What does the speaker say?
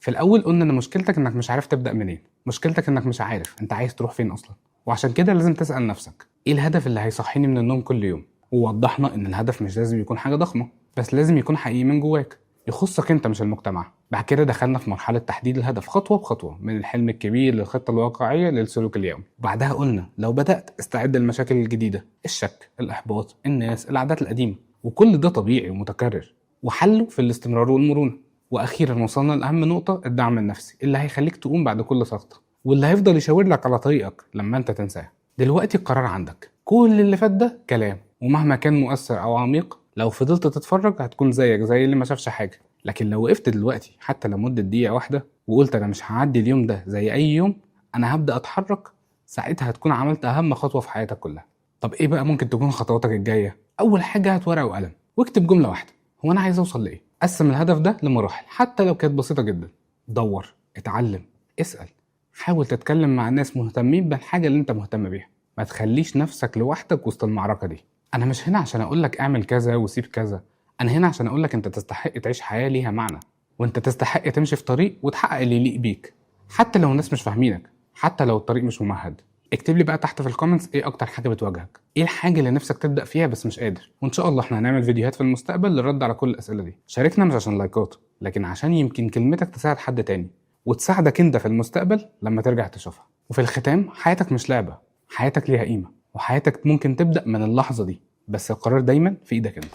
في الاول قلنا ان مشكلتك انك مش عارف تبدا منين، مشكلتك انك مش عارف انت عايز تروح فين اصلا، وعشان كده لازم تسال نفسك ايه الهدف اللي هيصحيني من النوم كل يوم. ووضحنا ان الهدف مش لازم يكون حاجه ضخمه، بس لازم يكون حقيقي من جواك، يخصك انت مش المجتمع. بعد كده دخلنا في مرحله تحديد الهدف خطوه بخطوه، من الحلم الكبير للخطه الواقعيه للسلوك اليومي. بعدها قلنا لو بدات استعد للمشاكل الجديده، الشك، الاحباط، الناس، العادات القديمه، وكل ده طبيعي ومتكرر، وحله في الاستمرار والمرونه. واخيرا وصلنا لاهم نقطه، الدعم النفسي اللي هيخليك تقوم بعد كل سقطه، واللي هيفضل يشاور لك على طريقك لما انت تنساه. دلوقتي القرار عندك، كل اللي فات ده كلام، ومهما كان مؤثر او عميق لو فضلت تتفرج هتكون زيك زي اللي ما شافش حاجه. لكن لو وقفت دلوقتي حتى لمده دقيقه واحده وقلت انا مش هعدي اليوم ده زي اي يوم، انا هبدا اتحرك، ساعتها هتكون عملت اهم خطوه في حياتك كلها. طب ايه بقى ممكن تكون خطواتك الجايه؟ اول حاجه هات ورقه وقلم واكتب جمله واحده، هو انا عايز اوصل لايه. قسم الهدف ده لمراحل حتى لو كانت بسيطه جدا. دور، اتعلم، اسال، حاول تتكلم مع ناس مهتمين بالحاجه اللي انت مهتم بيها. ما تخليش نفسك لوحدك وسط المعركه دي. انا مش هنا عشان اقولك اعمل كذا وسيب كذا، انا هنا عشان اقولك انت تستحق تعيش حياه ليها معنى، وانت تستحق تمشي في طريق وتحقق اللي يليق بيك، حتى لو الناس مش فاهمينك، حتى لو الطريق مش ممهد. اكتب لي بقى تحت في الكومنتس ايه اكتر حاجه بتواجهك، ايه الحاجه اللي نفسك تبدا فيها بس مش قادر، وان شاء الله احنا هنعمل فيديوهات في المستقبل للرد على كل الاسئله دي. شاركنا مش عشان لايكات، لكن عشان يمكن كلمتك تساعد حد تاني وتساعدك انت في المستقبل لما ترجع تشوفها. وفي الختام، حياتك مش لعبه، حياتك ليها قيمه، وحياتك ممكن تبدا من اللحظه دي، بس القرار دايما في ايدك انت.